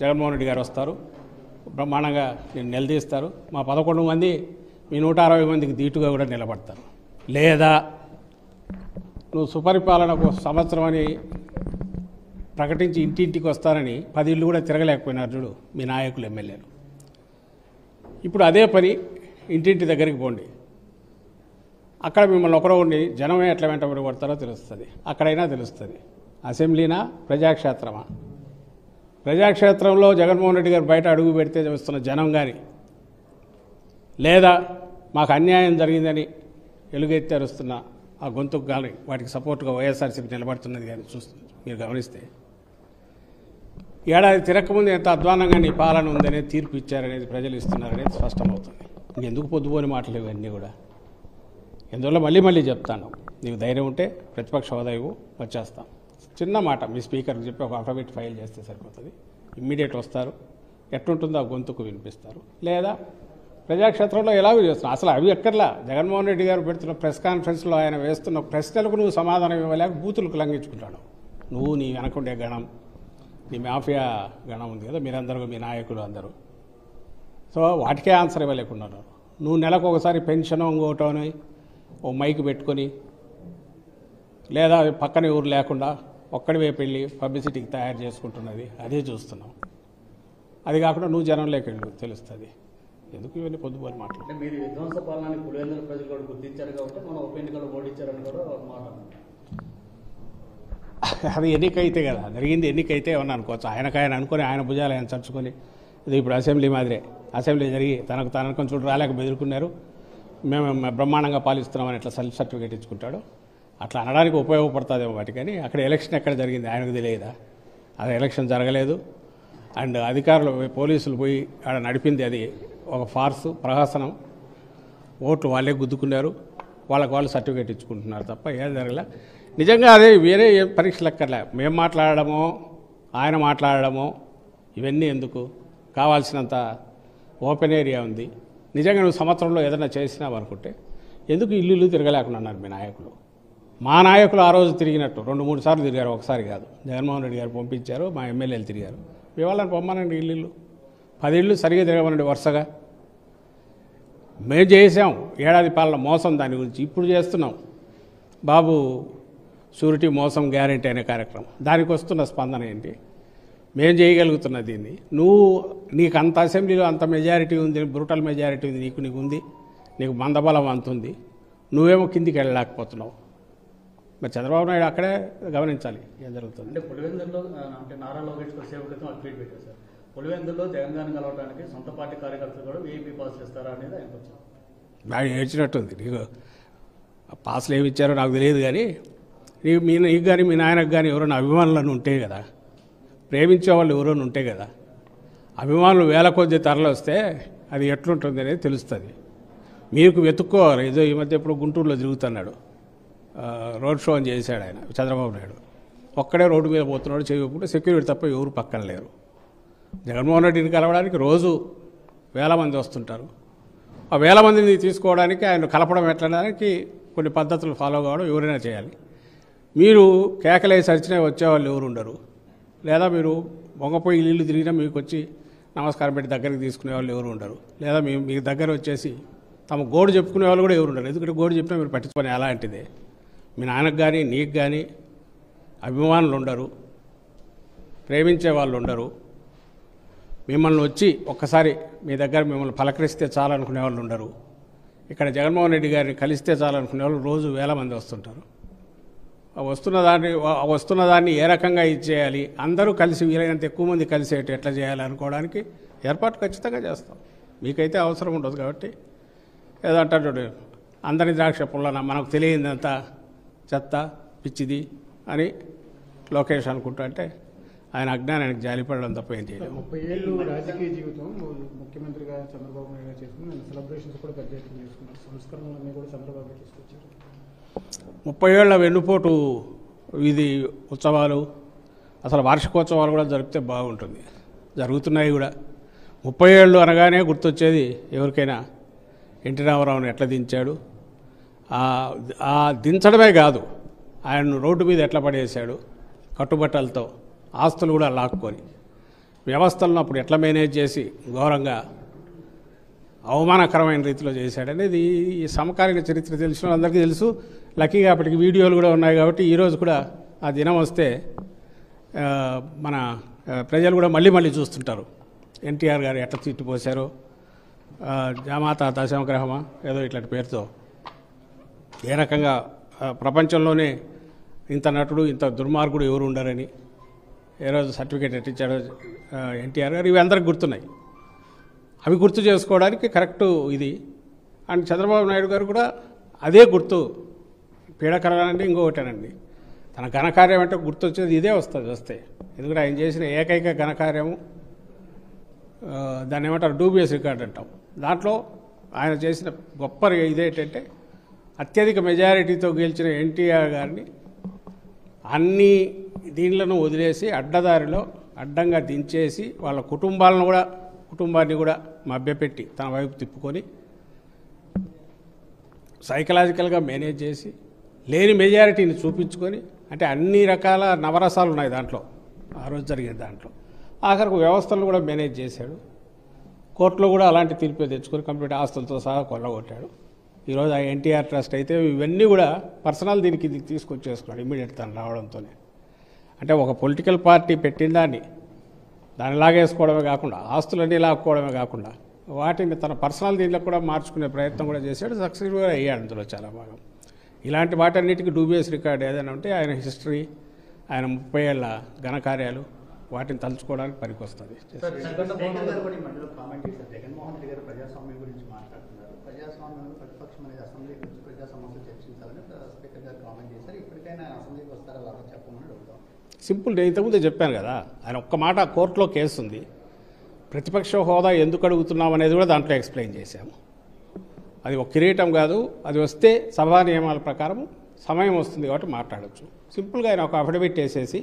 జగన్మోహన్ రెడ్డి గారు వస్తారు, బ్రహ్మాండంగా నేను నిలదీస్తారు, మా 11 మంది మీ 160 మందికి దీటుగా కూడా నిలబడతారు. లేదా నువ్వు సుపరిపాలనకు సంవత్సరం అని ప్రకటించి ఇంటింటికి వస్తారని 10 ఇళ్ళు కూడా తిరగలేకపోయినారు చూడు మీ నాయకులు, ఎమ్మెల్యేలు. ఇప్పుడు అదే పని ఇంటింటి దగ్గరికి పోండి, అక్కడ మిమ్మల్ని ఒకరో ఉండి జనమే ఎట్లా వెంటబడి కొడతారో తెలుస్తుంది, అక్కడైనా తెలుస్తుంది. అసెంబ్లీనా ప్రజాక్షేత్రమా? ప్రజాక్షేత్రంలో జగన్మోహన్ రెడ్డి గారు బయట అడుగు పెడితే వస్తున్న జనం కానీ, లేదా మాకు అన్యాయం జరిగిందని ఎలుగెత్తి అరుస్తున్న ఆ గొంతుకు కానీ వాటికి సపోర్ట్గా వైఎస్ఆర్సీపీ నిలబడుతున్నది కానీ చూస్తుంది. మీరు గమనిస్తే ఏడాది తిరగకముందు ఎంత అధ్వానంగా నీ పాలన ఉందనేది తీర్పు ఇచ్చారనేది ప్రజలు ఇస్తున్నారనేది స్పష్టమవుతుంది. ఇంకెందుకు పొద్దుపోని మాటలు ఇవన్నీ కూడా? ఎందువల్ల మళ్ళీ చెప్తాను, నీకు ధైర్యం ఉంటే ప్రతిపక్ష హోదా ఇవ్వు, వచ్చేస్తాం. చిన్న మాట మీ స్పీకర్కి చెప్పి ఒక అఫిడవిట్ ఫైల్ చేస్తే సరిపోతుంది. ఇమ్మీడియట్ వస్తారు, ఎట్లుంటుందో ఆ గొంతుకు వినిపిస్తారు. లేదా ప్రజాక్షేత్రంలో ఎలాగో చేస్తున్నావు, అసలు అవి ఎక్కర్లా. జగన్మోహన్ రెడ్డి గారు పెడుతున్న ప్రెస్ కాన్ఫరెన్స్లో ఆయన వేస్తున్న ప్రశ్నలకు నువ్వు సమాధానం ఇవ్వలేక బూతులకు లంఘించుకుంటాడు. నువ్వు, నీ వెనకుండే గణం, నీ మాఫియా గణం ఉంది కదా, మీరందరూ, మీ నాయకులు అందరూ, సో వాటికే ఆన్సర్ ఇవ్వలేకున్నారు. నువ్వు నెలకు ఒకసారి పెన్షన్ ఇంకోటోని ఓ మైక్ పెట్టుకొని, లేదా పక్కన ఊరు లేకుండా ఒక్కడివే పెళ్ళి పబ్లిసిటీకి తయారు చేసుకుంటున్నది అదే చూస్తున్నాం. అది కాకుండా నువ్వు జనంలోకి వెళ్ళు, తెలుస్తుంది. ఎందుకు ఇవన్నీ పొద్దుపోని మాటలు? అంటే మీరు విధ్వంస పాలనని పులివెందుల ప్రజలు కూడా గుర్తించారు కాబట్టి మనం ఉప ఎన్నికలు ఓడించారని కూడా మాట. అది ఎన్నికైతే కదా జరిగింది, ఎన్నికైతే ఏమన్నా అనుకోవచ్చు. ఆయన అనుకొని ఆయన భుజాలు ఆయన చర్చుకొని, ఇది ఇప్పుడు అసెంబ్లీ మాదిరే, అసెంబ్లీ జరిగి తనకు కొంచెం రాలేక బెదురుకున్నారు, మేము బ్రహ్మాండంగా పాలిస్తున్నామని ఎట్లా సెల్ఫ్ సర్టిఫికేట్ ఇచ్చుకుంటాడు, అట్లా అనడానికి ఉపయోగపడుతుందేమో వాటి. కానీ అక్కడ ఎలక్షన్ ఎక్కడ జరిగింది ఆయనకు తెలియదా? అది ఎలక్షన్ జరగలేదు. అండ్ అధికారులు, పోలీసులు పోయి ఆడ నడిపింది అది ఒక ఫార్సు, ప్రహసనం. ఓట్లు వాళ్ళే గుద్దుకున్నారు, వాళ్ళు సర్టిఫికేట్ ఇచ్చుకుంటున్నారు తప్ప ఏం జరగలే. నిజంగా అదే వేరే ఏ పరీక్షలు ఎక్కర్లే. మేము మాట్లాడడమో ఆయన మాట్లాడడమో ఇవన్నీ ఎందుకు? కావాల్సినంత ఓపెన్ ఏరియా ఉంది. నిజంగా నువ్వు సంవత్సరంలో ఏదైనా చేసినావు అనుకుంటే ఎందుకు ఇల్లు తిరగలేకున్నారు మీ నాయకులు? మా నాయకులు ఆ రోజు తిరిగినట్టు 2-3 సార్లు తిరిగారు, ఒకసారి కాదు. జగన్మోహన్ రెడ్డి గారు పంపించారు, మా ఎమ్మెల్యేలు తిరిగారు. మీ వాళ్ళని పొమ్మనండి, ఇల్లు 10 ఇళ్ళు సరిగా తిరగమనండి వరుసగా. మేము చేసాం ఏడాది పాలన మోసం, దాని గురించి ఇప్పుడు చేస్తున్నాం. బాబు షూరిటీ మోసం గ్యారెంటీ అనే కార్యక్రమం, దానికి వస్తున్న స్పందన ఏంటి? మేము చేయగలుగుతున్న దీన్ని నీకు అంత అసెంబ్లీలో అంత మెజారిటీ ఉంది, బ్రూటల్ మెజారిటీ ఉంది, నీకు ఉంది, నీకు మందబలం అంత ఉంది, నువ్వేమో కిందికి వెళ్ళలేకపోతున్నావు. మరి చంద్రబాబు నాయుడు అక్కడే గమనించాలి ఏం జరుగుతుంది. అంటే పులివెందుల్లో అంటే నారా లోకేష్ సేవ క్రితం ట్వీట్ పెట్టారు సార్, పులివెందుల్లో జగన్ గారిని కలవడానికి సొంత పార్టీ కార్యకర్తలు కూడా వీఐపీ పాస్ చేస్తారా అనేది ఆయనకు వచ్చారు. నాకు ఏడ్చినట్టుంది. నీకు పాసులు ఏమి ఇచ్చారో నాకు తెలియదు, కానీ నీకు కానీ మీ నాయనకు కానీ ఎవరైనా అభిమానులను ఉంటే కదా, ప్రేమించే వాళ్ళు ఎవరైనా ఉంటే కదా, అభిమానులు వేల కొద్ది తరలి వస్తే అది ఎట్లుంటుంది అనేది తెలుస్తుంది. మీకు వెతుక్కోవాలి. ఏదో ఈ మధ్య ఎప్పుడు గుంటూరులో తిరుగుతున్నాడు, రోడ్ షో అని చేశాడు ఆయన చంద్రబాబు నాయుడు. ఒక్కడే రోడ్డు మీద పోతున్నాడు, చేయకుండా సెక్యూరిటీ తప్ప ఎవరు పక్కన లేరు. జగన్మోహన్ రెడ్డిని కలవడానికి రోజు వేల మంది వస్తుంటారు. ఆ వేల మందిని తీసుకోవడానికి ఆయన కలపడం ఎట్లడానికి కొన్ని పద్ధతులు ఫాలో కావడం ఎవరైనా చేయాలి. మీరు కేకలేసి అరిచినా వచ్చేవాళ్ళు ఎవరు ఉండరు. లేదా మీరు మొంగపోయి ఇల్లు తిరిగినా మీకు వచ్చి నమస్కారం పెట్టి దగ్గరికి తీసుకునే వాళ్ళు ఎవరు ఉండరు. లేదా మీ దగ్గర వచ్చేసి తమ గోడు చెప్పుకునే వాళ్ళు కూడా ఎవరు ఉండరు. ఎందుకంటే గోడు చెప్పినా మీరు పట్టించుకొని అలాంటిదే. మీ నాన్నకు కానీ నీకు కానీ అభిమానులు ఉండరు, ప్రేమించే వాళ్ళు ఉండరు. మిమ్మల్ని వచ్చి ఒక్కసారి మీ దగ్గర మిమ్మల్ని పలకరిస్తే చాలనుకునే వాళ్ళు ఉండరు. ఇక్కడ జగన్మోహన్ రెడ్డి గారిని కలిస్తే చాలనుకునే వాళ్ళు రోజు వేల మంది వస్తుంటారు. వస్తున్న దాన్ని ఏ రకంగా ఇచ్చేయాలి, అందరూ కలిసి వీలైనంత ఎక్కువ మంది కలిసేట్టు ఎట్లా చేయాలి అనుకోవడానికి ఏర్పాటు ఖచ్చితంగా చేస్తాం. మీకైతే అవసరం ఉండదు కాబట్టి ఏదో అంటారు అందరి ద్రాక్ష పుల్లన, మనకు తెలియదంతా చెత్త పిచ్చిది అని లోకేష్ అనుకుంటా అంటే ఆయన అజ్ఞానానికి జాలిపడడం తప్ప ఏం చేయలేదు. 30 ఏళ్ళు రాజకీయ జీవితం ముఖ్యమంత్రిగా చంద్రబాబు నాయుడు చేసుకుని సెలబ్రేషన్స్ కూడా పెద్ద ఎత్తున చేసుకున్నారు. సంస్కరణలన్నీ కూడా చంద్రబాబు తీసుకొచ్చారు. 30 ఏళ్ల వెన్నుపోటు ఇది ఉత్సవాలు, అసలు వార్షికోత్సవాలు కూడా జరిపితే బాగుంటుంది. జరుగుతున్నాయి కూడా. 30 ఏళ్ళు అనగానే గుర్తొచ్చేది ఎవరికైనా ఎన్టీ రామారావుని ఎట్లా దించాడు, ఆ దించడమే కాదు ఆయన్ను రోడ్డు మీద ఎట్లా పడేశాడు కట్టుబట్టలతో, ఆస్తులు కూడా లాక్కొని. వ్యవస్థలను అప్పుడు ఎట్లా మేనేజ్ చేసి ఘోరంగా అవమానకరమైన రీతిలో చేశాడనేది ఈ సమకాలీన చరిత్ర తెలిసిన వాళ్ళందరికీ తెలుసు. లక్కీగా అప్పటికి వీడియోలు కూడా ఉన్నాయి కాబట్టి ఈరోజు కూడా ఆ దినం వస్తే మన ప్రజలు కూడా మళ్ళీ మళ్ళీ చూస్తుంటారు ఎన్టీఆర్ గారు ఎట్లా తిట్టిపోశారో, జామాత దశమగ్రహమా ఏదో ఇట్లాంటి పేరుతో ఏ రకంగా ప్రపంచంలోనే ఇంత నటుడు ఇంత దుర్మార్గుడు ఎవరు ఉండరని ఏ రోజు సర్టిఫికేట్ ఎట్టించాడో ఎన్టీఆర్ గారు, ఇవి అందరికి గుర్తున్నాయి. అవి గుర్తు చేసుకోవడానికి కరెక్టు ఇది. అండ్ చంద్రబాబు నాయుడు గారు కూడా అదే గుర్తు పీడకరానండి ఇంకొకటేనండి. తన ఘనకార్యం అంటే గుర్తొచ్చేది ఇదే వస్తే ఎందుకంటే ఆయన చేసిన ఏకైక ఘనకార్యము దాన్ని ఏమంటారు డూబియస్ రికార్డ్ అంటాం. దాంట్లో ఆయన చేసిన గొప్ప ఇదేంటంటే అత్యధిక మెజారిటీతో గెలిచిన ఎన్టీఆర్ గారిని అన్ని దీనిలను వదిలేసి అడ్డదారిలో అడ్డంగా దించేసి వాళ్ళ కుటుంబాన్ని కూడా మభ్యపెట్టి తన వైపు తిప్పుకొని సైకలాజికల్గా మేనేజ్ చేసి లేని మెజారిటీని చూపించుకొని, అంటే అన్ని రకాల నవరసాలు ఉన్నాయి దాంట్లో ఆ రోజు జరిగే దాంట్లో. ఆఖరికి వ్యవస్థలను కూడా మేనేజ్ చేశాడు. కోర్టులో కూడా అలాంటి తీర్పు తెచ్చుకొని కంప్లీట్ ఆస్తులతో సహా కొల్లగొట్టాడు. ఈరోజు ఆ ఎన్టీఆర్ ట్రస్ట్ అయితే ఇవన్నీ కూడా పర్సనల్ దీనికి తీసుకొచ్చేసుకున్నాడు ఇమ్మీడియట్ తను రావడంతోనే. అంటే ఒక పొలిటికల్ పార్టీ పెట్టిన దాన్ని లాగేసుకోవడమే కాకుండా ఆస్తులన్నీ లాక్కోవడమే కాకుండా వాటిని తన పర్సనల్ దీంట్లో కూడా మార్చుకునే ప్రయత్నం కూడా చేశాడు. సక్సెస్ఫుల్గా అయ్యాడు అందులో చాలా బాగా. ఇలాంటి వాటన్నిటికీ డూబియస్ రికార్డ్ ఏదైనా ఉంటే ఆయన హిస్టరీ, ఆయన 30 ఏళ్ల ఘనకార్యాలు వాటిని తలుచుకోవడానికి పనికొస్తుంది. కామెంట్ చేశారు. జగన్మోహన్ రెడ్డి గారు ప్రజాస్వామ్యం గురించి మాట్లాడుతున్నారు. ప్రజాస్వామ్యంలో ప్రతిపక్షం అనేది అసెంబ్లీకి వచ్చి ప్రజా సమస్యలు చర్చించాలని స్పీకర్ గారు కామెంట్ చేశారు. ఇప్పటికైనా అసెంబ్లీకి వస్తారా లేదా చెప్పమని అడుగుతాం. సింపుల్. నేను ఇంతకుముందే చెప్పాను కదా, ఆయన ఒక్క మాట కోర్టులో కేసు ఉంది. ప్రతిపక్ష హోదా ఎందుకు అడుగుతున్నాం అనేది కూడా దాంట్లో ఎక్స్ప్లెయిన్ చేశాము. అది ఒక కిరీటం కాదు, అది వస్తే సభా నియమాల ప్రకారం సమయం వస్తుంది కాబట్టి మాట్లాడచ్చు. సింపుల్గా ఆయన ఒక అఫిడవిట్ వేసేసి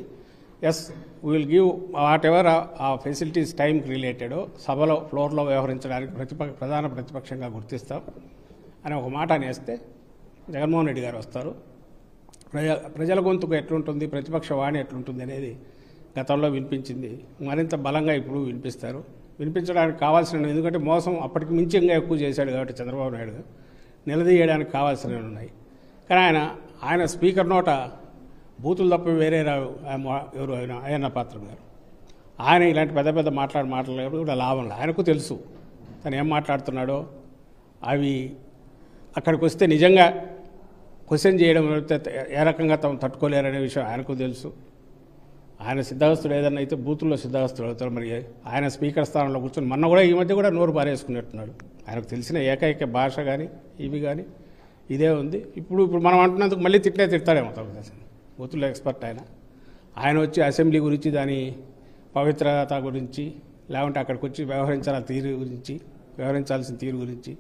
as will give whatever ah facilities టైంకి రిలేటెడో సభలో ఫ్లోర్లో వ్యవహరించడానికి ప్రధాన ప్రతిపక్షంగా గుర్తిస్తాం అని ఒక మాట అనేస్తే జగన్మోహన్ రెడ్డి గారు వస్తారు. ప్రజల గొంతుకు ఎట్లుంటుంది, ప్రతిపక్ష వాణి ఎట్లుంటుంది అనేది గతంలో వినిపించింది, మరింత బలంగా ఇప్పుడు వినిపిస్తారు. వినిపించడానికి కావాల్సిన, ఎందుకంటే మోసం అప్పటికి మించి ఇంకా ఎక్కువ చేశాడు కాబట్టి చంద్రబాబు నాయుడు నిలదీయడానికి కావాల్సినవి ఉన్నాయి. కానీ ఆయన స్పీకర్ నోట బూతులు తప్ప వేరే రావు. ఎవరు అయ్యన్న పాత్ర గారు ఆయన ఇలాంటి పెద్ద పెద్ద మాట్లాడలేదు కూడా లాభం లేదు. ఆయనకు తెలుసు తను ఏం మాట్లాడుతున్నాడో. అవి అక్కడికి వస్తే నిజంగా క్వశ్చన్ చేయడం ఏ రకంగా తమ తట్టుకోలేరనే విషయం ఆయనకు తెలుసు. ఆయన సిద్ధహస్తుడు ఏదన్నా అయితే బూతుల్లో సిద్ధహస్తుడు అవుతారు. మరి ఆయన స్పీకర్ స్థానంలో కూర్చొని మొన్న కూడా ఈ మధ్య కూడా నోరు పారేసుకున్నట్టున్నాడు. ఆయనకు తెలిసిన ఏకైక భాష కానీ ఇవి కానీ ఇదే ఉంది. ఇప్పుడు మనం అంటున్నందుకు మళ్ళీ తిడతాడేమో తగ్గుతుంది. బూతుల్లో ఎక్స్పర్ట్ ఆయన వచ్చి అసెంబ్లీ గురించి, దాని పవిత్రత గురించి, లేకుంటే అక్కడికి వచ్చి వ్యవహరించాల్సిన తీరు గురించి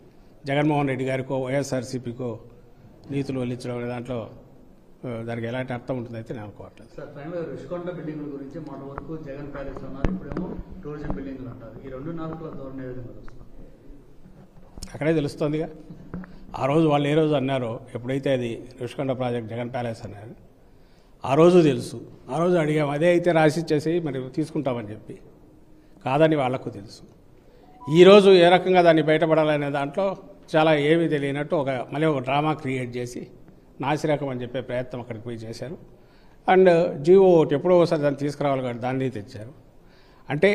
జగన్మోహన్ రెడ్డి గారికో వైఎస్ఆర్సీపీకో నీతులు వల్లించడం అనే దాంట్లో దానికి ఎలాంటి అర్థం ఉంటుందైతే నేను అనుకోవట్లేదు. సార్, ఫైనల్గా రుషికొండ బిల్డింగ్ల గురించి మన వరకు జగన్ ప్యాలెస్ అన్నారు, ఇప్పుడేమో టూరిజం బిల్డింగ్లు అంటారు. ఈ 2 నాలుగుల ధోరణి ఏ విధంగా వస్తుంది? అక్కడే తెలుస్తుందిగా. ఆ రోజు వాళ్ళు ఏ రోజు అన్నారో, ఎప్పుడైతే అది రుషికొండ ప్రాజెక్ట్ జగన్ ప్యాలెస్ అన్నారు ఆ రోజు తెలుసు. ఆ రోజు అడిగాము, అదే అయితే రాసిచ్చేసి మరి తీసుకుంటామని చెప్పి. కాదని వాళ్లకు తెలుసు. ఈరోజు ఏ రకంగా దాన్ని బయటపడాలనే దాంట్లో చాలా ఏమీ తెలియనట్టు మళ్ళీ ఒక డ్రామా క్రియేట్ చేసి నాసిరకం అని చెప్పే ప్రయత్నం అక్కడికి పోయి చేశారు. అండ్ జీవో ఒకటి ఎప్పుడో ఒకసారి దాన్ని తీసుకురావాలి కాబట్టి దాన్ని తెచ్చారు. అంటే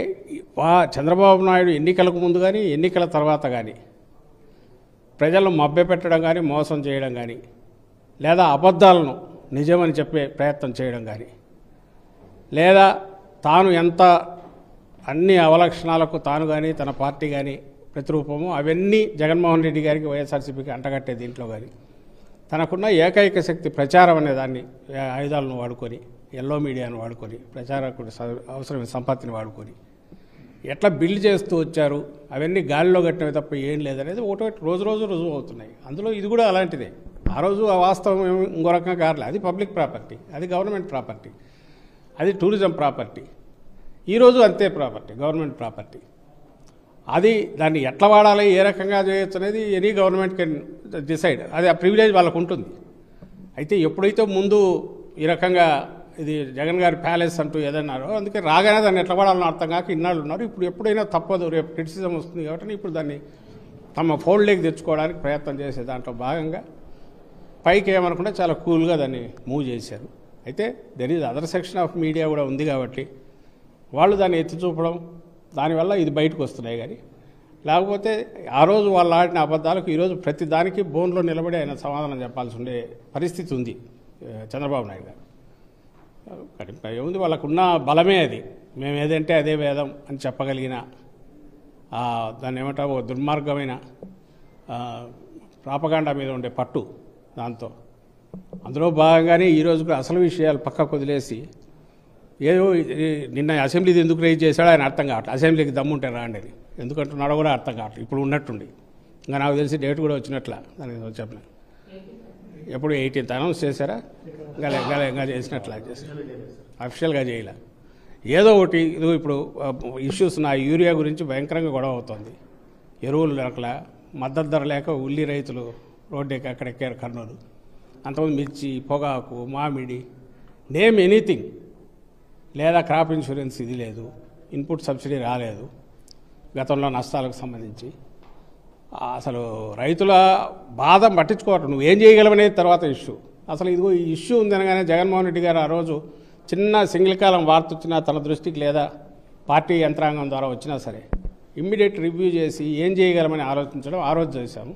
చంద్రబాబు నాయుడు ఎన్నికలకు ముందు కానీ ఎన్నికల తర్వాత కానీ ప్రజలను మభ్యపెట్టడం కానీ, మోసం చేయడం కానీ, లేదా అబద్ధాలను నిజమని చెప్పే ప్రయత్నం చేయడం కానీ, లేదా తాను ఎంత అన్ని అవలక్షణాలకు తాను కానీ తన పార్టీ కానీ ప్రతిరూపము అవన్నీ జగన్మోహన్ రెడ్డి గారికి వైఎస్ఆర్సీపీకి అంటగట్టే దీంట్లో కానీ తనకున్న ఏకైక శక్తి ప్రచారం అనే దాన్ని ఆయుధాలను వాడుకొని, ఎల్లో మీడియాను వాడుకొని, ప్రచారకుడు అవసరమైన సంపత్తిని వాడుకొని ఎట్లా బిల్డ్ చేస్తూ వచ్చారు, అవన్నీ గాలిలో కట్టినవి తప్ప ఏం లేదనేది ఒకటి రోజు రుజువు అవుతున్నాయి. అందులో ఇది కూడా అలాంటిదే. ఆ రోజు ఆ వాస్తవం ఇంకో రకంగా కారలే. అది పబ్లిక్ ప్రాపర్టీ, అది గవర్నమెంట్ ప్రాపర్టీ, అది టూరిజం ప్రాపర్టీ. ఈరోజు అంతే ప్రాపర్టీ, గవర్నమెంట్ ప్రాపర్టీ. అది దాన్ని ఎట్లా వాడాలి, ఏ రకంగా చేయొచ్చు అనేది ఎనీ గవర్నమెంట్ కెన్ డిసైడ్. అది ఆ ప్రివిలేజ్ వాళ్ళకు ఉంటుంది. అయితే ఎప్పుడైతే ముందు ఈ రకంగా ఇది జగన్ గారి ప్యాలెస్ అంటూ ఏదన్నారో, అందుకే రాగానే దాన్ని ఎట్లా పడాలని అర్థం కాక ఇన్నాళ్ళు ఉన్నారు. ఇప్పుడు ఎప్పుడైనా తప్పదు, రేపు క్రిటిసిజం వస్తుంది కాబట్టి ఇప్పుడు దాన్ని తమ ఫోల్డ్లోకి తెచ్చుకోవడానికి ప్రయత్నం చేసే దాంట్లో భాగంగా పైకి ఏమనుకుంటే చాలా కూల్గా దాన్ని మూవ్ చేశారు. అయితే there is other section of media కూడా ఉంది కాబట్టి వాళ్ళు దాన్ని ఎత్తి చూపడం, దానివల్ల ఇది బయటకు వస్తున్నాయి. కానీ లేకపోతే ఆ రోజు వాళ్ళు ఆడిన అబద్ధాలకు ఈరోజు ప్రతి దానికి బోన్లో నిలబడి ఆయన సమాధానం చెప్పాల్సి ఉండే పరిస్థితి ఉంది చంద్రబాబు నాయుడు గారు. కానీ ఏముంది, వాళ్ళకున్న బలమే అది. మేము ఏదంటే అదే వేదం అని చెప్పగలిగిన దాన్ని ఏమంటారు, ఒక దుర్మార్గమైన ప్రాపగాండా మీద ఉండే పట్టు దాంతో. అందులో భాగంగానే ఈరోజు కూడా అసలు విషయాలు పక్కకు వదిలేసి ఏదో నిన్న అసెంబ్లీది ఎందుకు రైజ్ చేశాడో ఆయన అర్థం కావట్లేదు. అసెంబ్లీకి దమ్ముంటే రాండి అని ఎందుకంటున్నాడో కూడా అర్థం కావట్లేదు. ఇప్పుడు ఉన్నట్టుండి ఇంకా నాకు తెలిసి డేట్ కూడా వచ్చినట్ల దానికి చెప్పలేదు. ఎప్పుడు 18th అనౌన్స్ చేశారా? ఇంకా చేసినట్లా చేశారు, అఫిషియల్గా చేయలే. ఏదో ఒకటి ఇప్పుడు ఇష్యూస్ నా యూరియా గురించి భయంకరంగా గొడవ అవుతుంది. ఎరువులు దొరకల, మద్దతు ధర లేక ఉల్లి రైతులు రోడ్డుకి అక్కడెక్కారు కర్నూలు. అంతకుముందు మిర్చి, పొగాకు, మామిడి, నేమ్ ఎనీథింగ్. లేదా క్రాప్ ఇన్సూరెన్స్ ఇది లేదు, ఇన్పుట్ సబ్సిడీ రాలేదు గతంలో నష్టాలకు సంబంధించి. అసలు రైతుల బాధ పట్టించుకోవటం, నువ్వు ఏం చేయగలవనేది తర్వాత ఇష్యూ. అసలు ఇదిగో ఈ ఇష్యూ ఉందనగానే జగన్మోహన్ రెడ్డి గారు ఆ రోజు చిన్న సింగిల్ కాలం వార్త వచ్చినా తన దృష్టికి లేదా పార్టీ యంత్రాంగం ద్వారా వచ్చినా సరే ఇమ్మీడియట్ రివ్యూ చేసి ఏం చేయగలమని ఆలోచించడం ఆ రోజు చేశాము.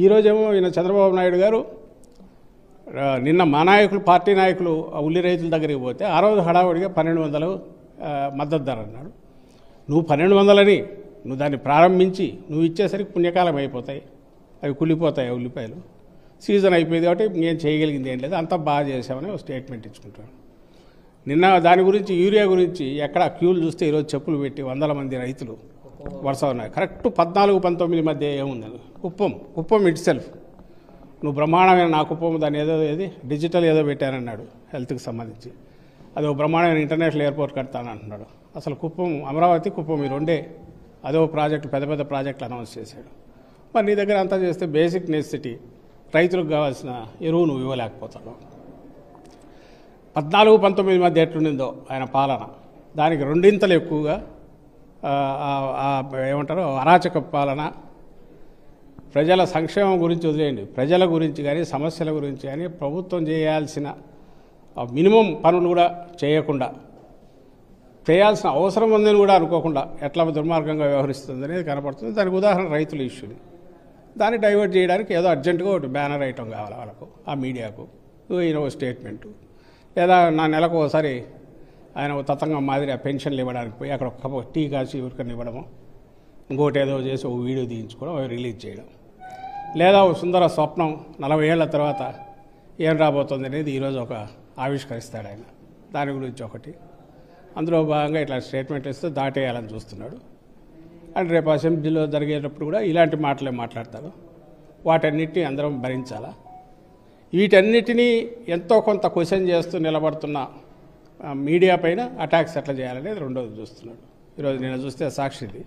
ఈరోజేమో ఈయన చంద్రబాబు నాయుడు గారు నిన్న మా నాయకులు, పార్టీ నాయకులు ఉల్లి రైతుల దగ్గరికి పోతే ఆ రోజు హడావుడిగా 1200 మద్దతు ధర అన్నాడు. నువ్వు 1200 నువ్వు దాన్ని ప్రారంభించి నువ్వు ఇచ్చేసరికి పుణ్యకాలం అయిపోతాయి, అవి కుళ్ళిపోతాయి ఉల్లిపాయలు. సీజన్ అయిపోయింది కాబట్టి నేను చేయగలిగింది ఏం లేదు, అంతా బాగా చేసామని ఒక స్టేట్మెంట్ ఇచ్చుకుంటాను. నిన్న దాని గురించి యూరియా గురించి ఎక్కడ క్యూలు చూస్తే ఈరోజు చెప్పులు పెట్టి 100 మంది రైతులు వరుస ఉన్నాయి. కరెక్ట్ 14-19 మధ్య ఏముంది, కుప్పం ఇట్ సెల్ఫ్. నువ్వు బ్రహ్మాండమైన నా కుప్పం దాన్ని ఏది డిజిటల్ ఏదో పెట్టానన్నాడు హెల్త్కి సంబంధించి. అది ఒక బ్రహ్మాండమైన ఇంటర్నేషనల్ ఎయిర్పోర్ట్ కడతానంటున్నాడు. అసలు కుప్పం, అమరావతి, కుప్పం ఈ రెండే అదో ప్రాజెక్టు, పెద్ద ప్రాజెక్టులు అనౌన్స్ చేశాడు. మరి నీ దగ్గర అంతా చేస్తే బేసిక్ నెసెసిటీ రైతులకు కావాల్సిన ఎరువు నువ్వు ఇవ్వలేకపోతాడు. 14-19 మధ్య ఎట్లుండిందో ఆయన పాలన, దానికి రెండింతలు ఎక్కువగా ఏమంటారు అరాచక పాలన. ప్రజల సంక్షేమం గురించి వదిలేయండి, ప్రజల గురించి కానీ సమస్యల గురించి కానీ ప్రభుత్వం చేయాల్సిన మినిమం పనులు కూడా చేయకుండా, చేయాల్సిన అవసరం ఉందని కూడా అనుకోకుండా ఎట్లా దుర్మార్గంగా వ్యవహరిస్తుంది అనేది కనపడుతుంది. దానికి ఉదాహరణ రైతుల ఇష్యూని. దాన్ని డైవర్ట్ చేయడానికి ఏదో అర్జెంటుగా ఒకటి బ్యానర్ ఐటమ్ కావాలి వాళ్ళకు, ఆ మీడియాకు, ఈయన ఒక స్టేట్మెంటు, లేదా నా నెలకు ఒకసారి ఆయన తతంగం మాదిరి ఆ పెన్షన్లు ఇవ్వడానికి పోయి అక్కడ ఒక టీ కాసి ఎవరికన్నా ఇవ్వడము, ఇంకోటి ఏదో చేసి ఒక వీడియో తీయించుకోవడం, అవి రిలీజ్ చేయడం, లేదా ఒక సుందర స్వప్నం 40 ఏళ్ల తర్వాత ఏం రాబోతుంది అనేది ఈరోజు ఒక ఆవిష్కరిస్తాడు ఆయన. దాని గురించి ఒకటి అందులో భాగంగా ఇట్లా స్టేట్మెంట్ ఇస్తే దాటేయాలని చూస్తున్నాడు. అండ్ రేపు అసెంబ్లీలో జరిగేటప్పుడు కూడా ఇలాంటి మాటలే మాట్లాడతారు. వాటన్నిటిని అందరం భరించాలా? వీటన్నిటినీ ఎంతో కొంత క్వశ్చన్ చేస్తూ నిలబడుతున్న మీడియా పైన అటాక్స్ ఎట్లా చేయాలనేది రెండోది చూస్తున్నాడు. ఈరోజు నేను చూస్తే సాక్షిది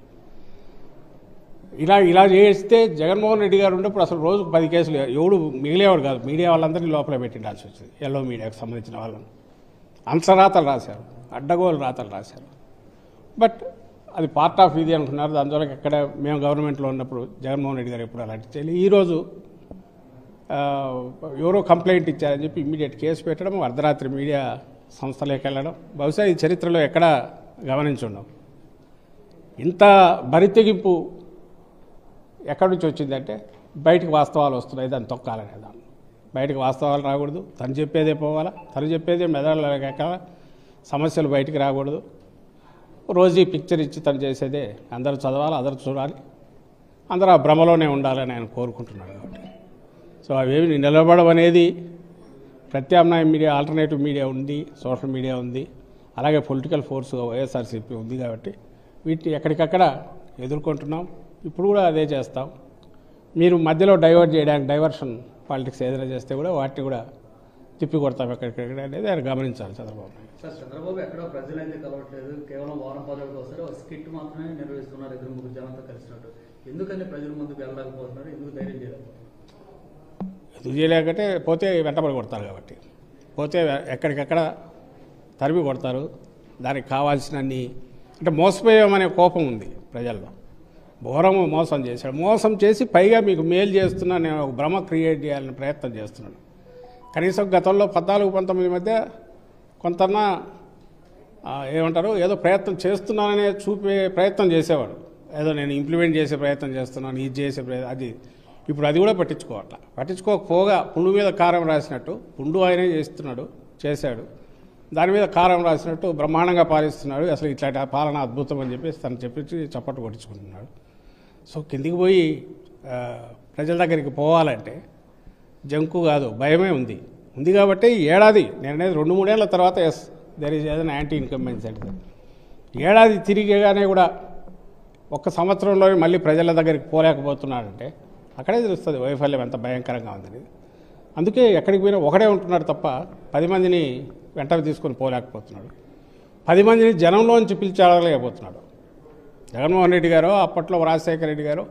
ఇలా చేస్తే జగన్మోహన్ రెడ్డి గారు ఉన్నప్పుడు అసలు రోజుకు 10 కేసులు ఎవడు మిగిలేవాడు కాదు. మీడియా వాళ్ళందరినీ లోపల పెట్టిండాల్సి వచ్చింది. ఎల్లో మీడియాకు సంబంధించిన వాళ్ళని అంచరాతలు రాశారు, అడ్డగోలు రాతలు రాశారు. బట్ అది పార్ట్ ఆఫ్ ఇది అనుకున్నారు. అందువల్ల ఎక్కడ మేము గవర్నమెంట్లో ఉన్నప్పుడు జగన్మోహన్ రెడ్డి గారు ఎప్పుడు అలాంటి చేయలేదు. ఈరోజు ఎవరో కంప్లైంట్ ఇచ్చారని చెప్పి ఇమ్మీడియట్ కేసు పెట్టడం, అర్ధరాత్రి మీడియా సంస్థలోకి వెళ్ళడం, బహుశా ఈ చరిత్రలో ఎక్కడా గమనించుండం. ఇంత బరితెగింపు ఎక్కడి నుంచి వచ్చిందంటే బయటకు వాస్తవాలు వస్తున్నాయి, దాన్ని తొక్కాలనే దాన్ని. బయటకు వాస్తవాలు రాకూడదు, తను చెప్పేదే పోవాలా, తను చెప్పేదే మెదడులోకి ఎక్కాల, సమస్యలు బయటికి రాకూడదు. రోజు ఈ పిక్చర్ ఇచ్చి తను చేసేదే అందరూ చదవాలి, అందరూ చూడాలి, అందరూ ఆ భ్రమలోనే ఉండాలని ఆయన కోరుకుంటున్నాడు. కాబట్టి సో అవేమి నిలబడడం అనేది ప్రత్యామ్నాయ మీడియా, ఆల్టర్నేటివ్ మీడియా ఉంది, సోషల్ మీడియా ఉంది, అలాగే పొలిటికల్ ఫోర్స్ వైఎస్ఆర్సీపీ ఉంది. కాబట్టి వీటిని ఎక్కడికక్కడ ఎదుర్కొంటున్నాం. ఇప్పుడు కూడా అదే చేస్తాం. మీరు మధ్యలో డైవర్ట్ చేయడానికి డైవర్షన్ పాలిటిక్స్ ఏదైనా చేస్తే కూడా వాటిని కూడా తిప్పి కొడతాం ఎక్కడికక్కడ అనేది ఆయన గమనించాలి చంద్రబాబు నాయుడు. సార్, చంద్రబాబు ఎక్కడో ప్రజలైతే కలవట్లేదు, కేవలం వారం 10 రోజులకు వస్తారు, ఒక స్కిట్ మాత్రమే నిర్వహిస్తున్నారు, 2-3 జనంతో కలిసినట్టు. ఎందుకని ప్రజల ముందుకు వెళ్ళలేకపోతున్నారు, ఎందుకు ధైర్యం చేయలేకపోతున్నారు? ఎందుకు చేయలేకంటే పోతే వెంటబడి కొడతారు కాబట్టి. పోతే ఎక్కడికక్కడ తరిమి కొడతారు. దానికి కావాల్సినన్ని అంటే మోసపోయామనే కోపం ఉంది ప్రజల్లో. ఘోరము మోసం చేశాడు. మోసం చేసి పైగా మీకు మేలు చేస్తున్నా నేను ఒక భ్రమ క్రియేట్ చేయాలని ప్రయత్నం చేస్తున్నాను. కనీసం గతంలో 14-19 మధ్య కొంతన్నా ఏమంటారు ఏదో ప్రయత్నం చేస్తున్నాననే చూపే ప్రయత్నం చేసేవాడు. ఏదో నేను ఇంప్లిమెంట్ చేసే ప్రయత్నం చేస్తున్నాను, ఇది చేసే అది ఇప్పుడు అది కూడా పట్టించుకోకపోగా పుండు మీద కారం రాసినట్టు, పుండు ఆయనే చేశాడు, దాని మీద కారం రాసినట్టు బ్రహ్మాండంగా పాలిస్తున్నాడు. అసలు ఇట్లాంటి పాలన అద్భుతం అని చెప్పేసి తను చెప్పించి చప్పట్లు కొట్టించుకుంటున్నాడు. సో కిందికి పోయి ప్రజల దగ్గరికి పోవాలంటే జంకు కాదు, భయమే ఉంది కాబట్టి ఏడాది నేను అనేది 2-3 ఏళ్ల తర్వాత దెర్ ఈజ్ ఏదైనా యాంటీ ఇన్కంబెన్సీ అంటే ఏడాది తిరిగేగానే కూడా ఒక్క సంవత్సరంలో మళ్ళీ ప్రజల దగ్గరికి పోలేకపోతున్నాడంటే అక్కడే తెలుస్తుంది వైఫల్యం ఎంత భయంకరంగా ఉందని. అందుకే ఎక్కడికి పోయినా ఒకడే ఉంటున్నాడు తప్ప 10 మందిని వెంటనే తీసుకొని పోలేకపోతున్నాడు. 10 మందిని జనంలోంచి పిలిచాడలేకపోతున్నాడు. జగన్మోహన్ రెడ్డి గారు అప్పట్లో రాజశేఖర రెడ్డి గారు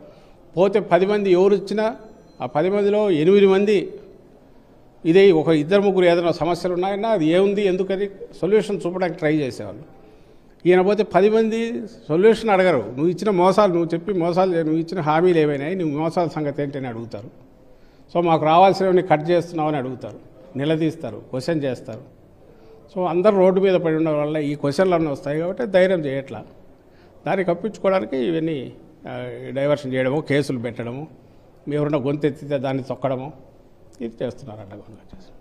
పోతే 10 మంది ఎవరు ఇచ్చినా ఆ 10 మందిలో 8 మంది ఇదే ఒక 2-3 ఏదైనా సమస్యలు ఉన్నాయన్నా అది ఏముంది ఎందుకని సొల్యూషన్ చూపడానికి ట్రై చేసేవాళ్ళు. ఈయన పోతే 10 మంది సొల్యూషన్ అడగరు. నువ్వు ఇచ్చిన మోసాలు, నువ్వు ఇచ్చిన హామీలు ఏవైనాయి, నువ్వు మోసాల సంగతి ఏంటని అడుగుతారు. సో మాకు రావాల్సినవన్నీ కట్ చేస్తున్నావని అడుగుతారు, నిలదీస్తారు, క్వశ్చన్ చేస్తారు. సో అందరూ రోడ్డు మీద పడి ఉండడం వల్ల ఈ క్వశ్చన్లు అన్నీ వస్తాయి కాబట్టి ధైర్యం చేయట్లా. దాన్ని కప్పించుకోవడానికి ఇవన్నీ డైవర్షన్ చేయడము, కేసులు పెట్టడము, ఎవరన్నా గొంతెత్తితే దాన్ని తొక్కడము ఇది చేస్తున్నారు అడ్డగోలుగా చేస్తారు.